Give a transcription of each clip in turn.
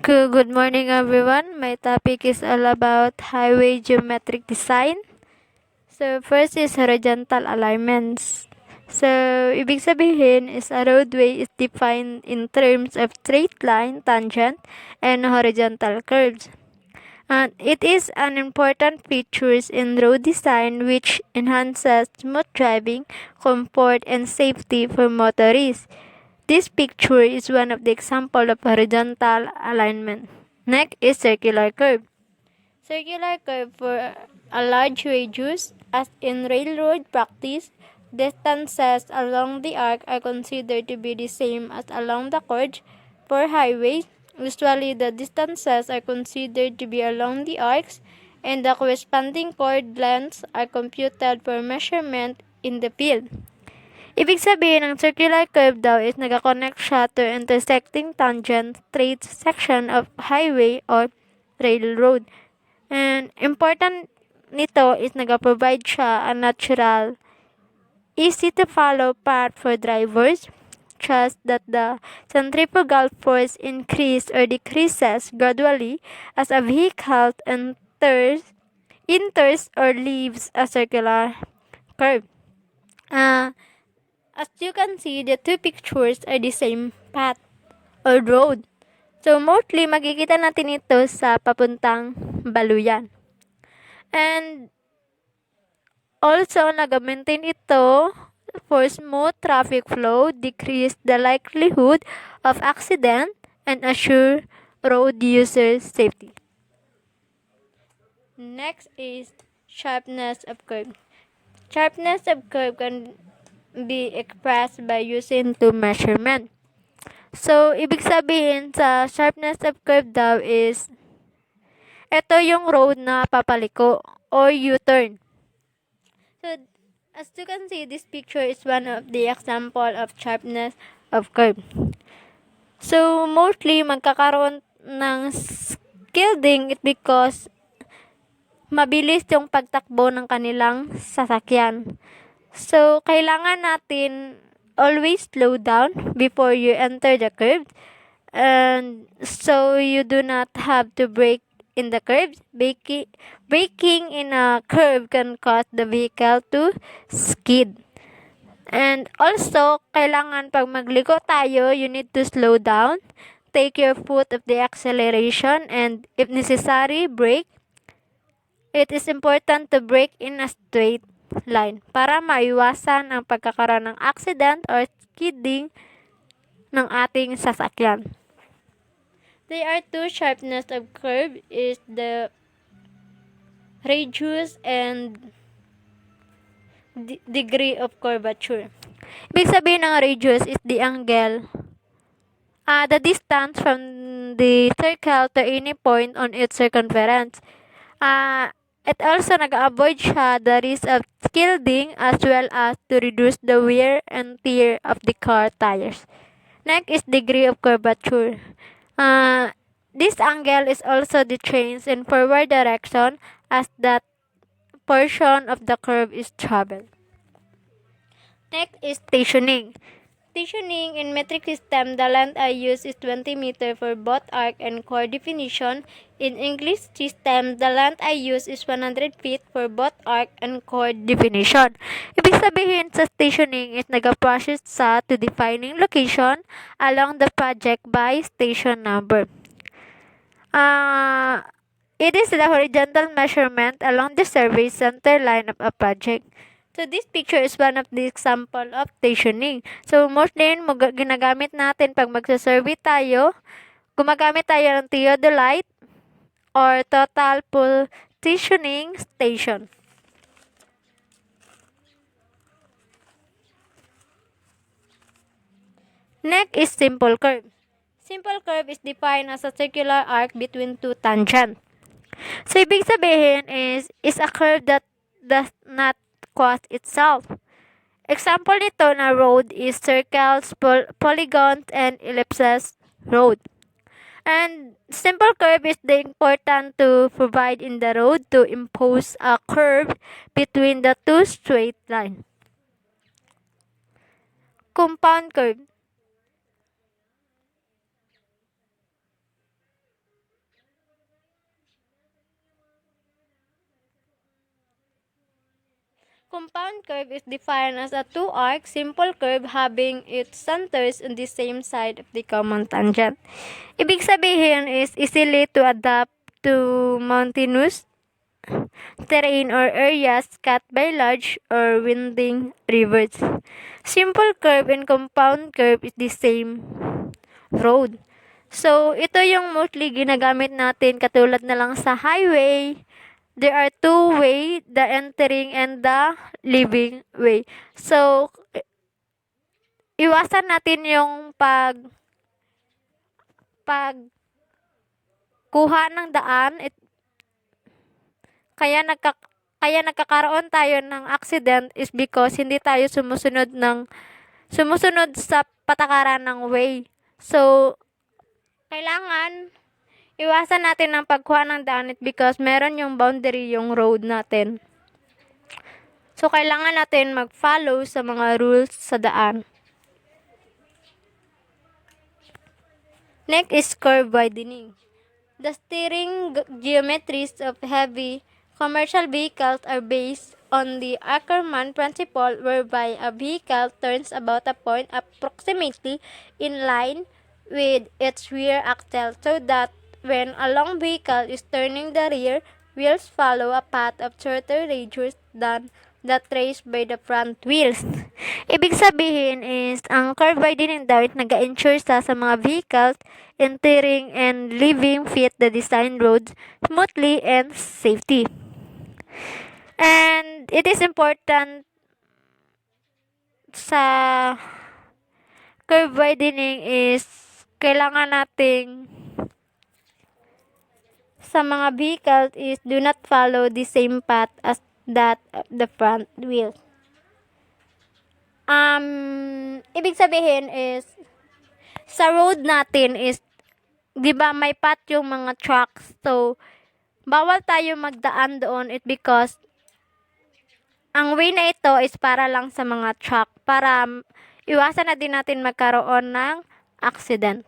Good morning, everyone. My topic is all about highway geometric design. So, first is horizontal alignments. So, ibig sabihin is a roadway is defined in terms of straight line, tangent, and horizontal curves. And it is an important feature in road design which enhances smooth driving, comfort, and safety for motorists. This picture is one of the example of horizontal alignment. Next is circular curve. Circular curve for a large radius, as in railroad practice, distances along the arc are considered to be the same as along the chord. For highways, usually the distances are considered to be along the arcs, and the corresponding chord lengths are computed for measurement in the field. Ibig sabihin, ang circular curve daw is nag-connect siya to intersecting tangent straight section of highway or railroad. And important nito is nag-provide siya a natural, easy to follow path for drivers. Trust that the centrifugal force increases or decreases gradually as a vehicle enters or leaves a circular curve. As you can see, the two pictures are the same path or road. So, mostly makikita natin ito sa papuntang Baluyan. And also, nag-maintain ito for smooth traffic flow, decrease the likelihood of accident, and assure road users safety. Next is sharpness of curve. Sharpness of curve can be expressed by using two measurement. So, ibig sabihin sa sharpness of curve daw is ito yung road na papaliko or U-turn. So, as you can see, this picture is one of the example of sharpness of curve. So, mostly magkakaroon ng skillding it because mabilis yung pagtakbo ng kanilang sasakyan. So, kailangan natin always slow down before you enter the curve. And so you do not have to brake in the curve. Braking in a curve can cause the vehicle to skid. And also, kailangan pag magliko tayo, you need to slow down. Take your foot of the acceleration and if necessary, brake. It is important to brake in a straight line para maiwasan ang pagkakaroon ng accident or skidding ng ating sasakyan. There are two sharpness of curve is the radius and degree of curvature. Ibig sabihin ng radius is the angle, the distance from the circle to any point on its circumference. It also nag-avoid siya the risk of skillding as well as to reduce the wear and tear of the car tires. Next is degree of curvature. This angle is also the change in forward direction as that portion of the curve is traveled. Next is stationing. Stationing in metric system, the length I use is 20 meter for both arc and core definition. In English system, the length I use is 100 feet for both arc and core definition. Ibig sabihin sa stationing is nag-process sa to defining location along the project by station number. It is the horizontal measurement along the survey center line of a project. So, this picture is one of the example of stationing. So, mostly ginagamit natin pag magsasurvey tayo, gumagamit tayo ng theodolite or total positioning station. Next is simple curve. Simple curve is defined as a circular arc between two tangents. So, ibig sabihin is a curve that does not cross itself. Example nito na road is circles, polygons, and ellipses road. And simple curve is the important to provide in the road to impose a curve between the two straight lines. Compound curve. Compound curve is defined as a two-arc simple curve having its centers on the same side of the common tangent. Ibig sabihin is easily to adapt to mountainous terrain or areas cut by large or winding rivers. Simple curve and compound curve is the same road. So, ito yung mostly ginagamit natin katulad na lang sa highway. There are two way, the entering and the leaving way. So, iwasan natin yung pag kuha ng daan. Kaya nagkakaroon tayo ng accident is because hindi tayo sumusunod sa patakaran ng way. So, kailangan iwasan natin ang pagkuha ng daan because meron yung boundary yung road natin. So, kailangan natin mag-follow sa mga rules sa daan. Next is curve widening. The steering geometries of heavy commercial vehicles are based on the Ackermann principle whereby a vehicle turns about a point approximately in line with its rear axle so that when a long vehicle is turning, the rear wheels follow a path of shorter radius than that traced by the front wheels. Ibig sabihin is, ang curve widening daw nag-ensure sa mga vehicles entering and leaving fit the design roads smoothly and safety. And it is important sa curve widening is kailangan nating sa mga vehicles is do not follow the same path as that of the front wheel. Ibig sabihin is sa road natin is 'di ba may path yung mga trucks. So bawal tayo magdaan doon it because ang way na ito is para lang sa mga truck para iwasan na din natin magkaroon ng accident.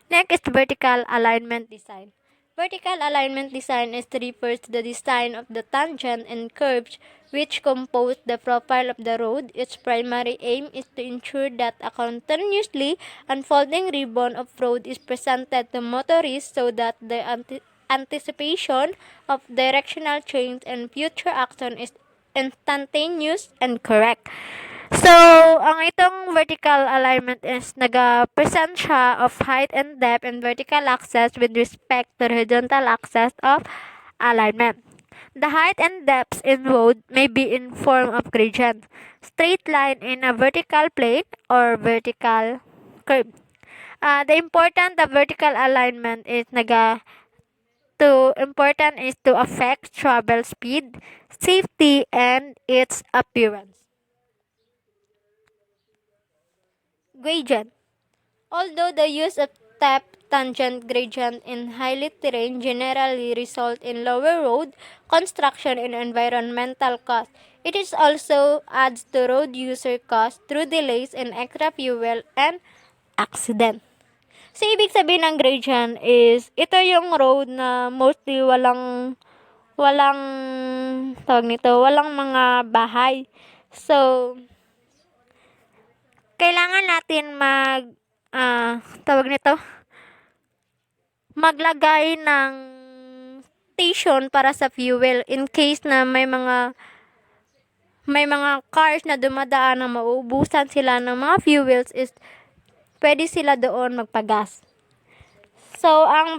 Next is vertical alignment design. Vertical alignment design refers to the design of the tangent and curves which compose the profile of the road. Its primary aim is to ensure that a continuously unfolding ribbon of road is presented to motorists so that the anticipation of directional change and future action is instantaneous and correct. So, ang itong vertical alignment is nag-present siya of height and depth and vertical axis with respect to horizontal axis of alignment. The height and depth in road may be in form of gradient, straight line in a vertical plane, or vertical curve. The important of vertical alignment is to affect travel speed, safety, and its appearance. Gradient. Although the use of step tangent gradient in hilly terrain generally result in lower road construction and environmental costs, it is also adds to road user costs through delays in extra fuel and accident. So, ibig sabihin ng gradient is, ito yung road na mostly walang walang mga bahay. So, kailangan natin maglagay ng station para sa fuel in case na may mga cars na dumadaan na mauubusan sila ng mga fuels is pwede sila doon magpagas. So, ang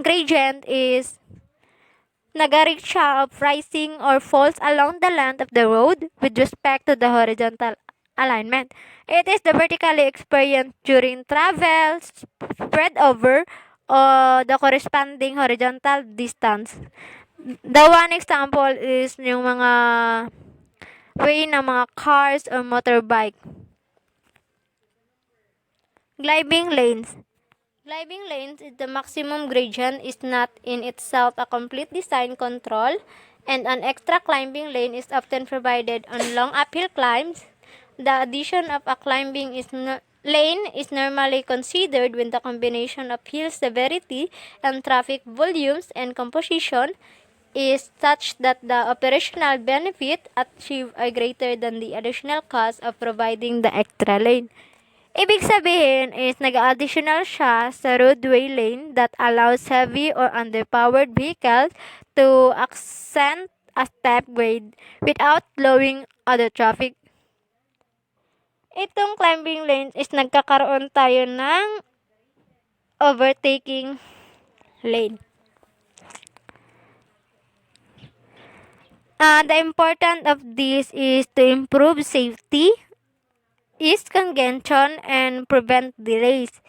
gradient is nag-reach siya of rising or falls along the length of the road with respect to the horizontal alignment. It is the vertically experienced during travel, spread over the corresponding horizontal distance. The one example is yung mga way ng mga cars or motorbike. Gliding lanes. Gliding lanes is the maximum gradient is not in itself a complete design control, and an extra climbing lane is often provided on long uphill climbs. The addition of a climbing lane is normally considered when the combination of hill severity and traffic volumes and composition is such that the operational benefit achieved are greater than the additional cost of providing the extra lane. Ibig sabihin is nag-additional siya sa roadway lane that allows heavy or underpowered vehicles to ascend a step grade without slowing other traffic. Itong climbing lanes is nagkakaroon tayo ng overtaking lane. The importance of this is to improve safety, ease congestion, and prevent delays.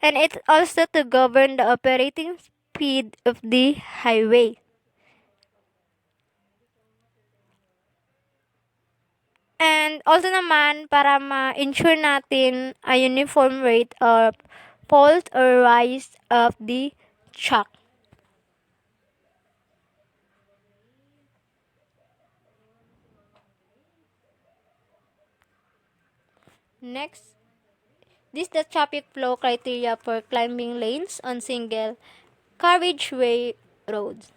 And it's also to govern the operating speed of the highway. And also naman, para ma-ensure natin a uniform rate of fall or rise of the track. Next, this is the traffic flow criteria for climbing lanes on single carriageway roads.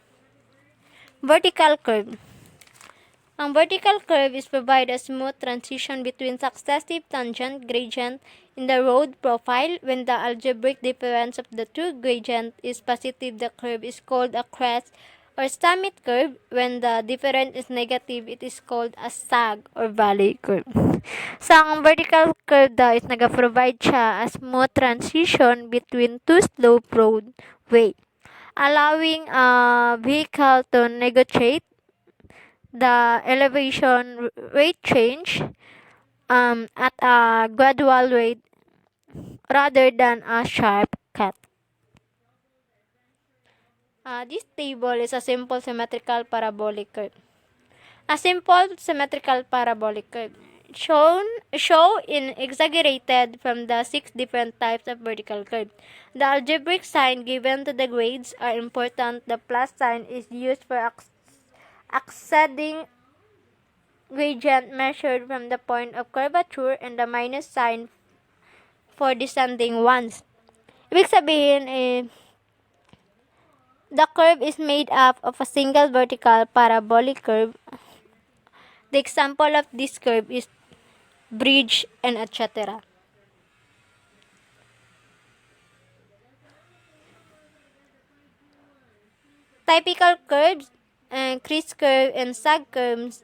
Vertical curve. Ang vertical curve is provide a smooth transition between successive tangent gradient in the road profile. When the algebraic difference of the two gradients is positive, the curve is called a crest or summit curve. When the difference is negative, it is called a sag or valley curve. So, ang vertical curve daw is nag-provide siya a smooth transition between two slope roadway, allowing a vehicle to negotiate the elevation rate change at a gradual rate rather than a sharp cut. This table is a simple symmetrical parabolic curve. A simple symmetrical parabolic curve show in exaggerated from the 6 different types of vertical curve. The algebraic sign given to the grades are important. The plus sign is used for ascending gradient measured from the point of curvature and the minus sign for descending ones. Ibig sabihin, the curve is made up of a single vertical parabolic curve. The example of this curve is bridge and etc. Typical curves, crease curve, and sag curves.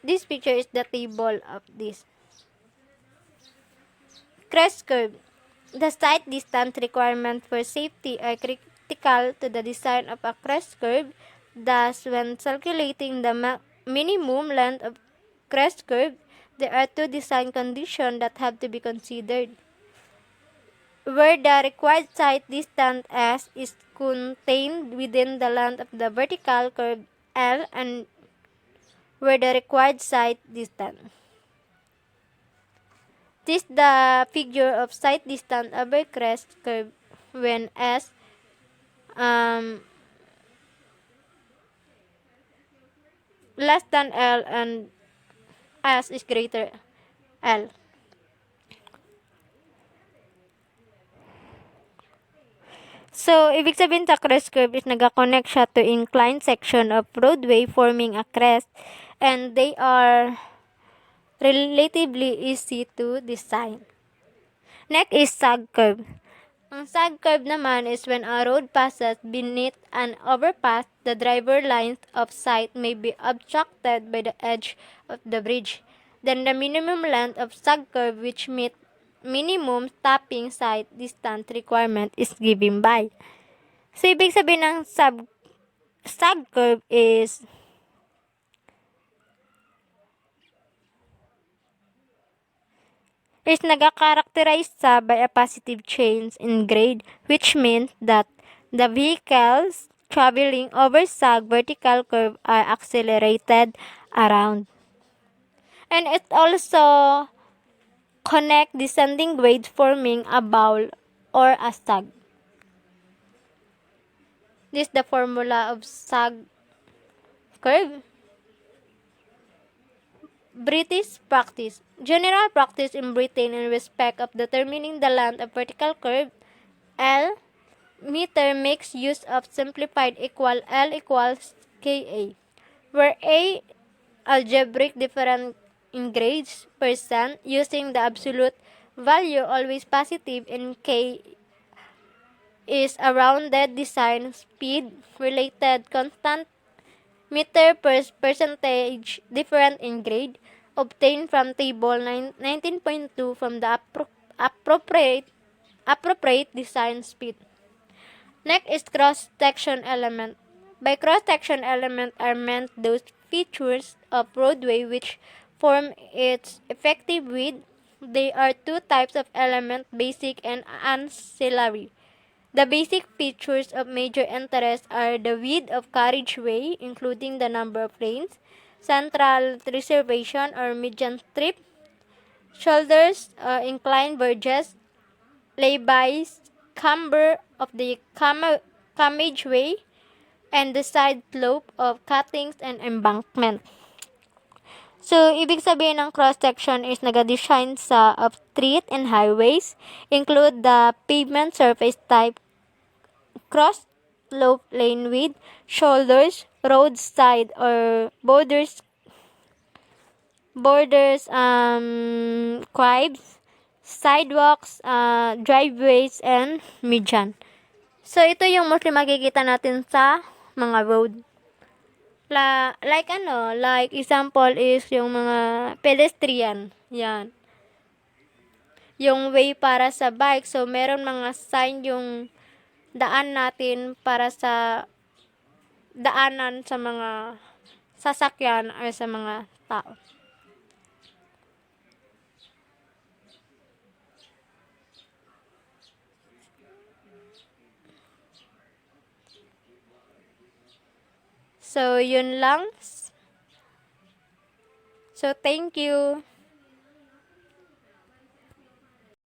This picture is the table of this. Crest curve. The sight distance requirement for safety are critical to the design of a crest curve. Thus, when calculating the minimum length of crest curve, there are two design conditions that have to be considered. Where the required sight distance S is contained within the length of the vertical curve L, and where the required sight distance. This is the figure of sight distance over crest curve when S less than L and S is greater L. So, ibig sabihin sa crest curve is nag-connect siya to inclined section of roadway forming a crest, and they are relatively easy to design. Next is sag curve. Ang sag curve naman is when a road passes beneath an overpass, the driver lines of sight may be obstructed by the edge of the bridge. Then the minimum length of sag curve which meet minimum stopping sight distance requirement is given by. So, ibig sabihin ng sag curve is nagka-characterize sa by a positive change in grade, which means that the vehicles traveling over sag vertical curve are accelerated around. And it also connect descending grades forming a bowl or a sag. This is the formula of sag curve. British practice. General practice in Britain in respect of determining the length of vertical curve L meter makes use of simplified equal L equals Ka, where A algebraic difference in grades percent using the absolute value always positive and K is a rounded design speed related constant meter per percentage different in grade obtained from table 19.2 from the appropriate design speed. Next is cross-section element. By cross-section element are meant those features of roadway which form its effective width. They are two types of element, basic and ancillary. The basic features of major interest are the width of carriageway, including the number of lanes, central reservation or median strip, shoulders, inclined verges, laybys, camber of the carriageway, and the side slope of cuttings and embankment. So, ibig sabihin ng cross-section is nag-design sa of street and highways, include the pavement surface type, cross slope lane width, shoulders, roadside or borders, quays, sidewalks, driveways, and median. So, ito yung mostly makikita natin sa mga road. Like example is yung mga pedestrian. Yan. Yung way para sa bike. So, meron mga sign yung daan natin para sa daanan sa mga sasakyan or sa mga tao. So, yun lang. So, thank you.